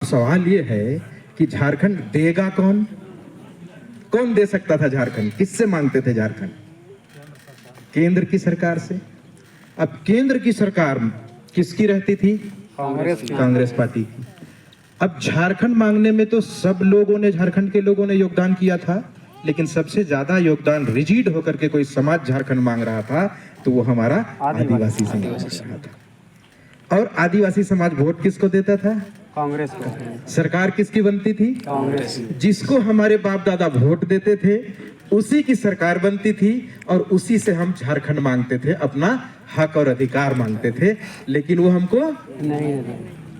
सवाल ये है कि झारखंड देगा कौन? कौन दे सकता था झारखंड? किससे मांगते थे झारखंड? केंद्र की सरकार से। अब केंद्र की सरकार किसकी रहती थी? कांग्रेस पार्टी की। अब झारखंड मांगने में तो सब लोगों ने, झारखंड के लोगों ने योगदान किया था, लेकिन सबसे ज्यादा योगदान रिजिड होकर के कोई समाज झारखंड मांग रहा था तो वो हमारा आदिवासी समाज रहा था। और आदिवासी समाज वोट किसको देता था? कांग्रेस को। सरकार किसकी बनती थी? कांग्रेस। जिसको हमारे बाप दादा वोट देते थे उसी की सरकार बनती थी और उसी से हम झारखंड मांगते थे, अपना हक और अधिकार मांगते थे। लेकिन वो हमको नहीं,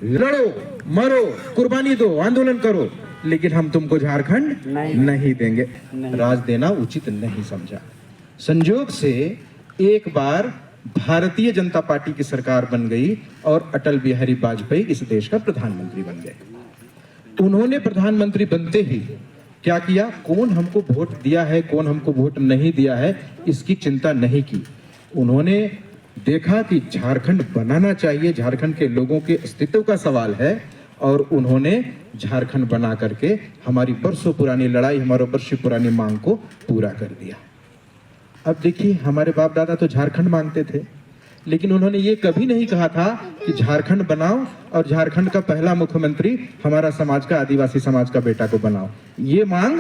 लड़ो, मरो, कुर्बानी दो, आंदोलन करो, लेकिन हम तुमको झारखंड नहीं देंगे। राज देना उचित नहीं समझा। संयोग से एक बार भारतीय जनता पार्टी की सरकार बन गई और अटल बिहारी वाजपेयी इस देश का प्रधानमंत्री बन गए। उन्होंने प्रधानमंत्री बनते ही क्या किया? कौन हमको वोट दिया है, कौन हमको वोट नहीं दिया है, इसकी चिंता नहीं की। उन्होंने देखा कि झारखंड बनाना चाहिए, झारखंड के लोगों के अस्तित्व का सवाल है, और उन्होंने झारखंड बना करके हमारी बरसों पुरानी लड़ाई, हमारी बरसों पुरानी मांग को पूरा कर दिया। अब देखिए, हमारे बाप दादा तो झारखंड मांगते थे, लेकिन उन्होंने ये कभी नहीं कहा था कि झारखंड बनाओ और झारखंड का पहला मुख्यमंत्री हमारा समाज का, आदिवासी समाज का बेटा को बनाओ। ये मांग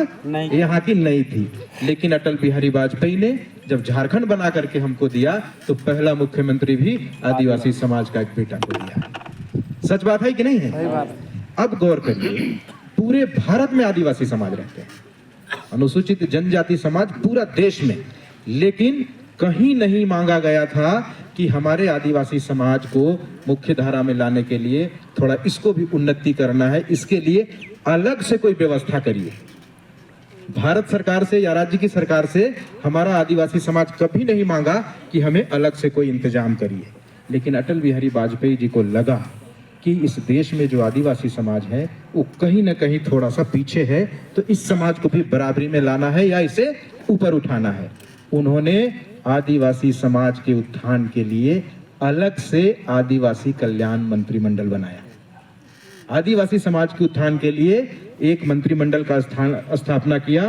यहाँ की नहीं थी। लेकिन अटल बिहारी वाजपेयी ने जब झारखंड बना करके हमको दिया तो पहला मुख्यमंत्री भी आदिवासी समाज का एक बेटा को दिया। सच बात है कि नहीं है? अब गौर करिए, पूरे भारत में आदिवासी समाज रहते हैं, अनुसूचित जनजाति समाज पूरा देश में, लेकिन कहीं नहीं मांगा गया था कि हमारे आदिवासी समाज को मुख्य धारा में लाने के लिए थोड़ा इसको भी उन्नति करना है, इसके लिए अलग से कोई व्यवस्था करिए। भारत सरकार से या राज्य की सरकार से हमारा आदिवासी समाज कभी नहीं मांगा कि हमें अलग से कोई इंतजाम करिए। लेकिन अटल बिहारी वाजपेयी जी को लगा कि इस देश में जो आदिवासी समाज है वो कहीं ना कहीं थोड़ा सा पीछे है, तो इस समाज को भी बराबरी में लाना है या इसे ऊपर उठाना है। उन्होंने आदिवासी समाज के उत्थान के लिए अलग से आदिवासी कल्याण मंत्रिमंडल बनाया। आदिवासी समाज के उत्थान के लिए एक मंत्रिमंडल का स्थापना किया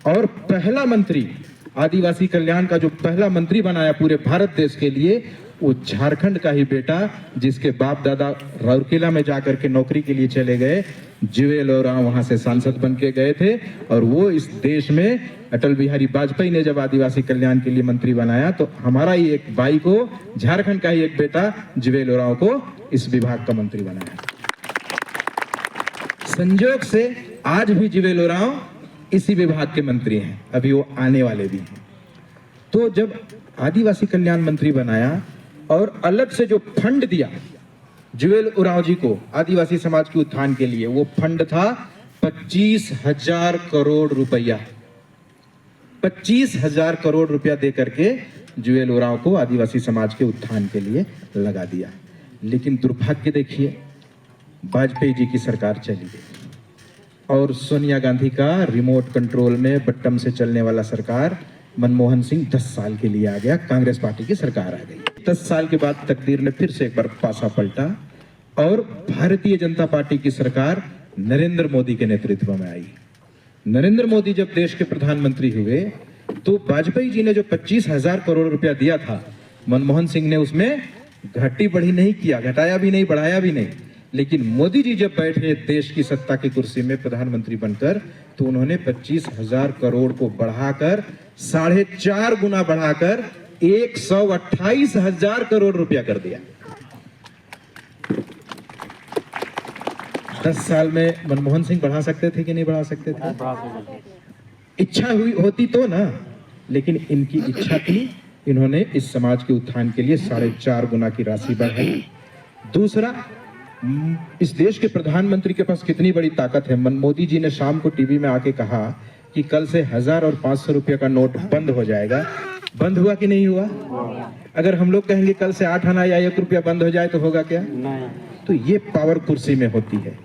और पहला मंत्री, आदिवासी कल्याण का जो पहला मंत्री बनाया पूरे भारत देश के लिए, वो झारखंड का ही बेटा, जिसके बाप दादा राउरकेला में जाकर के नौकरी के लिए चले गए, जुएल ओरांव वहां से सांसद बन के गए थे। और वो इस देश में अटल बिहारी वाजपेयी ने जब आदिवासी कल्याण के लिए मंत्री बनाया तो हमारा ही एक भाई को, झारखंड का ही एक बेटा जुएल ओरांव को इस विभाग का मंत्री बनाया। संयोग से आज भी जुएल ओरांव इसी विभाग के मंत्री हैं, अभी वो आने वाले भी हैं। तो जब आदिवासी कल्याण मंत्री बनाया और अलग से जो फंड दिया जुएल ओरांव जी को आदिवासी समाज के उत्थान के लिए, वो फंड था 25,000 करोड़ रुपया। 25,000 करोड़ रुपया दे करके जुएल ओरांव को आदिवासी समाज के उत्थान के लिए लगा दिया। लेकिन दुर्भाग्य देखिए, वाजपेयी जी की सरकार चली गई और सोनिया गांधी का रिमोट कंट्रोल में बटन से चलने वाला सरकार मनमोहन सिंह 10 साल के लिए आ गया, कांग्रेस पार्टी की सरकार आ गई। 10 साल के बाद तकदीर ने फिर से एक बार पासा पलटा और भारतीय जनता पार्टी की सरकार नरेंद्र मोदी के नेतृत्व में आई। नरेंद्र मोदी जब देश के प्रधानमंत्री हुए तो वाजपेयी जी ने जो 25,000 करोड़ रुपया दिया था, मनमोहन सिंह ने उसमें घटी बढ़ी नहीं किया, घटाया भी नहीं, बढ़ाया भी नहीं। लेकिन मोदी जी जब बैठे देश की सत्ता की कुर्सी में प्रधानमंत्री बनकर, तो उन्होंने 25,000 करोड़ को बढ़ाकर 4.5 गुना बढ़ाकर 128,000 करोड़ रुपया कर दिया। 10 साल में मनमोहन सिंह बढ़ा सकते थे कि नहीं बढ़ा सकते थे? इच्छा हुई होती तो ना, लेकिन इनकी इच्छा थी, इन्होंने इस समाज के उत्थान के लिए 4.5 गुना की राशि बढ़ाई। दूसरा, इस देश के प्रधानमंत्री के पास कितनी बड़ी ताकत है। मोदी जी ने शाम को टीवी में आके कहा कि कल से 1000 और 500 रुपये का नोट बंद हो जाएगा। बंद हुआ कि नहीं हुआ? अगर हम लोग कहेंगे कल से 8 आना या 1 रुपया बंद हो जाए तो होगा क्या? नहीं। तो ये पावर कुर्सी में होती है।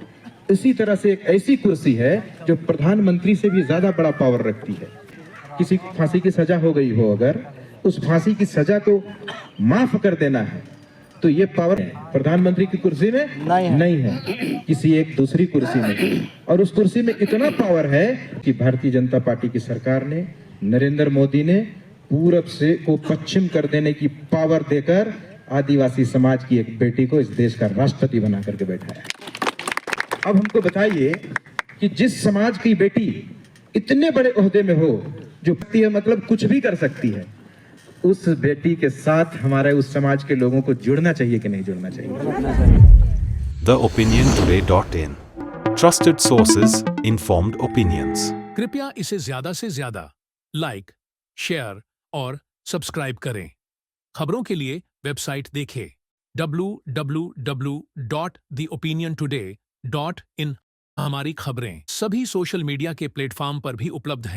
इसी तरह से एक ऐसी कुर्सी है जो प्रधानमंत्री से भी ज्यादा बड़ा पावर रखती है। किसी को फांसी की सजा हो गई हो, अगर उस फांसी की सजा को माफ कर देना है तो ये पावर प्रधानमंत्री की कुर्सी में नहीं है, किसी एक दूसरी कुर्सी में। और उस कुर्सी में इतना पावर है कि भारतीय जनता पार्टी की सरकार ने, नरेंद्र मोदी ने पूरब से को पश्चिम कर देने की पावर देकर आदिवासी समाज की एक बेटी को इस देश का राष्ट्रपति बना करके बैठाया। अब हमको बताइए कि जिस समाज की बेटी इतने बड़े ओहदे में हो, जो मतलब कुछ भी कर सकती है, उस बेटी के साथ हमारे उस समाज के लोगों को जुड़ना चाहिए कि नहीं जुड़ना चाहिए? theopiniontoday.in Trusted sources, informed opinions. कृपया इसे ज्यादा से ज्यादा लाइक, शेयर और सब्सक्राइब करें। खबरों के लिए वेबसाइट देखें www.theopiniontoday.in। हमारी खबरें सभी सोशल मीडिया के प्लेटफॉर्म पर भी उपलब्ध है।